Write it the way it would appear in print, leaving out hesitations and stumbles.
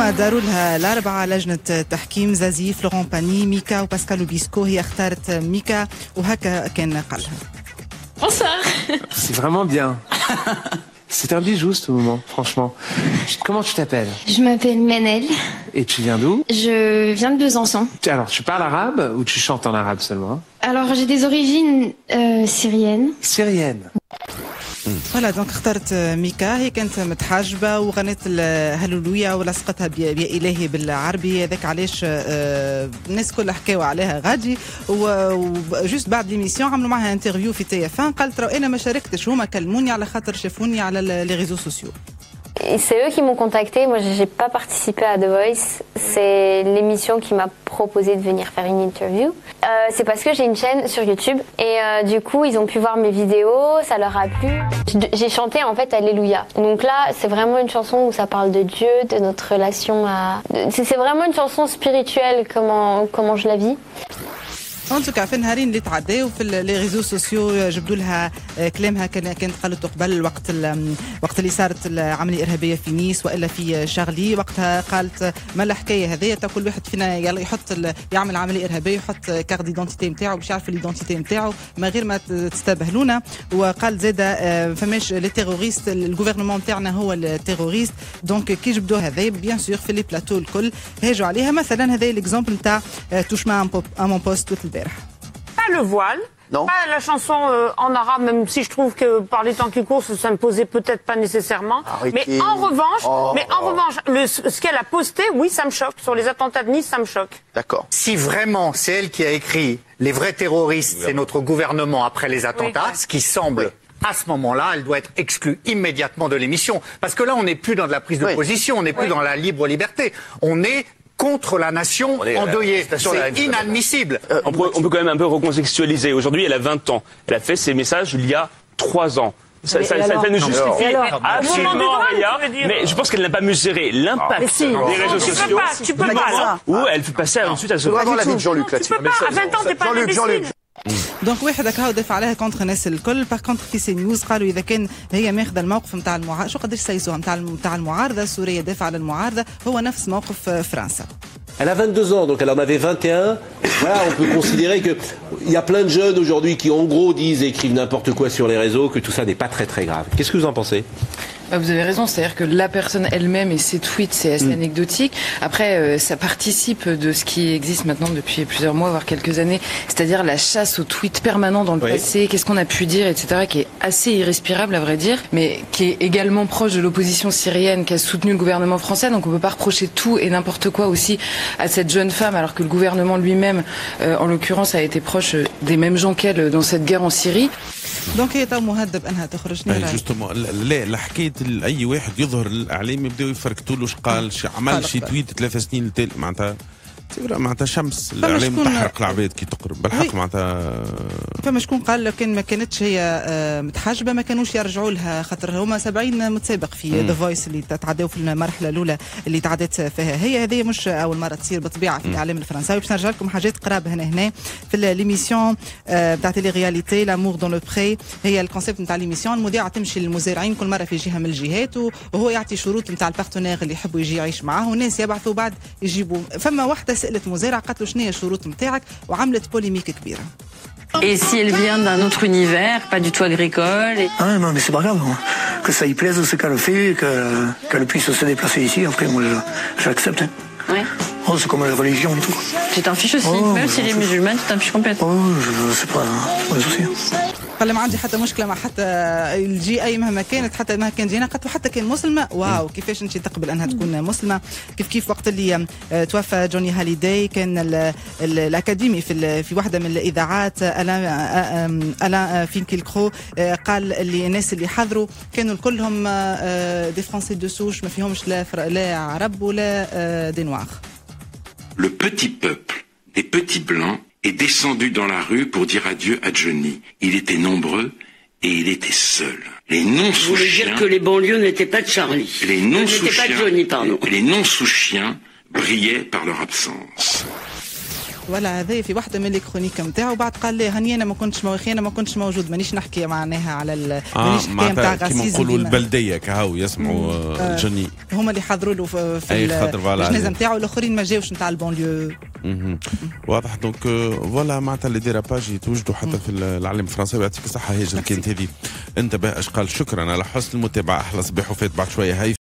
اليوم داروا لها الأربعة لجنة تحكيم زازي فلورون باني ميكا وباسكال وبيسكو. هي اختارت ميكا وهكا كان قالها. Bonsoir. C'est vraiment bien. C'est un bijou ce moment, franchement. Comment tu t'appelles? Je m'appelle Manel. Et tu viens d'où? Je viens de Besançon. Alors, tu parles arabe ou tu chantes en arabe seulement? Alors, j'ai des origines syriennes. Syrienne. فوالا دونك اخترت ميكا. هي كانت متحجبه وغنت الهللويا ولصقتها بيا الهي بالعربي. هذاك علاش الناس كلها حكاوا عليها غادي. وجوست بعد ليميسيون عملوا معها انترفيو في تي اف 1. قالت راه انا ما شاركتش هما كلموني على خاطر شافوني على لي ريزو سوسيو. C'est eux qui m'ont contacté. Moi, j'ai pas participé à The Voice. C'est l'émission qui m'a proposé de venir faire une interview. C'est parce que j'ai une chaîne sur YouTube et du coup, ils ont pu voir mes vidéos. Ça leur a plu. J'ai chanté en fait Alléluia. Donc là, c'est vraiment une chanson où ça parle de Dieu, de notre relation à. C'est vraiment une chanson spirituelle. Comment je la vis. En tout cas في النهارين اللي تعداو في لي ريزو سوسيو جبدوا لها كلامها كانت قالته قبل وقت اللي صارت العمليه الارهابيه في نيس والا في شارلي. وقتها قالت ما الحكايه هذيا تا كل واحد فينا يلا يحط يعمل عمليه ارهابيه يحط كارت ديدونتيتي نتاعو باش يعرف الايدونتيتي نتاعو ما غير ما تستبهلونا. وقال زاده فماش لي تيروريست الجوفرنمون نتاعنا هو التيروريست. دونك كي جبدوا هذايا بيان سور في لي بلاتو الكل هاجوا عليها. مثلا هذا الاكزامبل نتاع توش ما مون بوست Pas le voile, non. Pas la chanson en arabe, même si je trouve que par les temps qui courent, ça me posait peut-être pas nécessairement. Arrêtez. Mais en revanche, ce qu'elle a posté, oui, ça me choque. Sur les attentats de Nice, ça me choque. D'accord. Si vraiment c'est elle qui a écrit les vrais terroristes, c'est notre gouvernement après les attentats, ce qui semble... À ce moment-là, elle doit être exclue immédiatement de l'émission. Parce que là, on n'est plus dans de la prise de position, on n'est plus dans la libre liberté. On est contre la nation endeuillée. C'est inadmissible. On peut quand même un peu recontextualiser. Aujourd'hui, elle a 20 ans. Elle a fait ces messages il y a 3 ans. Ça ne justifie absolument rien. Mais je pense qu'elle n'a pas mesuré l'impact des réseaux sociaux. Tu peux pas. Où elle fait passer ensuite à ce vraiment la vie de Jean-Luc là-dessus. Tu peux pas. À 20 ans, t'es pas Jean-Luc. دونك واحد هكا دافع عليها كونتر الناس الكل. باغ كونتر في سي نيوز قالوا اذا كان هي ماخذه الموقف نتاع المعارضه شو قداش سيسوها نتاع المعارضه السوريه دافع على المعارضه هو نفس موقف فرنسا. Elle a 22 ans, donc elle en avait 21. Voilà, on peut considérer qu'il y a plein de jeunes aujourd'hui qui en gros disent et écrivent n'importe quoi sur les réseaux, que tout ça n'est pas très très grave. Qu'est-ce que vous en pensez ? Vous avez raison, c'est-à-dire que la personne elle-même et ses tweets, c'est assez anecdotique. Après, ça participe de ce qui existe maintenant depuis plusieurs mois, voire quelques années, c'est-à-dire la chasse aux tweets permanents dans le passé, qu'est-ce qu'on a pu dire, etc., qui est assez irrespirable à vrai dire, mais qui est également proche de l'opposition syrienne qui a soutenu le gouvernement français, donc on peut pas reprocher tout et n'importe quoi aussi à cette jeune femme, alors que le gouvernement lui-même, en l'occurrence, a été proche des mêmes gens qu'elle dans cette guerre en Syrie. دونك هي تو مهدد انها تخرج. جوستومون لا حكايه اي واحد يظهر الاعلام يبداو يفركتوا له قال عمل شي تويت 3 سنين معناتها معناتها شمس الاعلام تحرق العباد كي تقرب بالحق معناتها. فما شكون قال لو كان ما كانتش هي متحجبه ما كانوش يرجعوا لها خاطر هما 70 متسابق في ذا فويس اللي تعداو في المرحله الاولى اللي تعدت فيها هي. هذه مش اول مره تصير بطبيعه في الاعلام الفرنساوي. باش نرجع لكم حاجات قراب هنا في ليميسيون تاع تيلي رياليتي لامور دون لو بري. هي الكونسيبت نتاع ليميسيون المذيعه تمشي للمزارعين كل مره في جهه من الجهات وهو يعطي شروط نتاع البارتنير اللي يحبوا يجي يعيش معاه والناس يبعثوا بعد يجيبوا. فما واحده سالت مزارع قالت له شنو هي الشروط نتاعك وعملت بوليميك كبيره. Et si elle vient d'un autre univers, pas du tout agricole Ah non, mais c'est pas grave. Que ça y plaise ce qu'elle fait, qu'elle puisse se déplacer ici. Après, moi, j'accepte. Ouais. Oh, c'est comme la religion et tout. Tu t'en fiches aussi. Même si elle est musulmane, tu t'en fiches complètement. Oh, c'est pas un souci. قال ما عندي حتى مشكله مع حتى الجي اي مهما كانت حتى ما كان دينا قالت حتى كان مسلمه. واو كيفاش انت تقبل انها تكون مسلمه. كيف وقت اللي توفى جوني هاليداي كان الاكاديمي في واحده من الاذاعات الا فينكيلكرو قال اللي الناس اللي حضروا كانوا كلهم دي فرونسي دو سوش ما فيهمش لا عرب ولا دي نوار. Le petit peuple des petits blancs est descendu dans la rue pour dire adieu à Johnny. Il était nombreux et il était seul. Les non-sous-chiens... Vous voulez dire que les banlieues n'étaient pas de Charlie. Les non-sous-chiens... pas de Johnny, pardon. Les non-sous-chiens brillaient par leur absence. ولا هذا في واحده من الكرونيك نتاعو بعد قال لي هني انا ما كنتش موجود مانيش نحكي معناها على مانيش حكايه نتاع غاسيزم كيما نقولوا البلديه كهو يسمعوا جني هما اللي حضروا له في الجنازه نتاعو الاخرين ما جاوش نتاع البونليو واضح دونك فوالا معناتها لي ديراباج يتوجدوا حتى في العالم الفرنسي. يعطيك الصحه هاجر كانت هذه انتبه اشقال. شكرا على حسن المتابعه. احلى صباح وفات بعد شويه هاي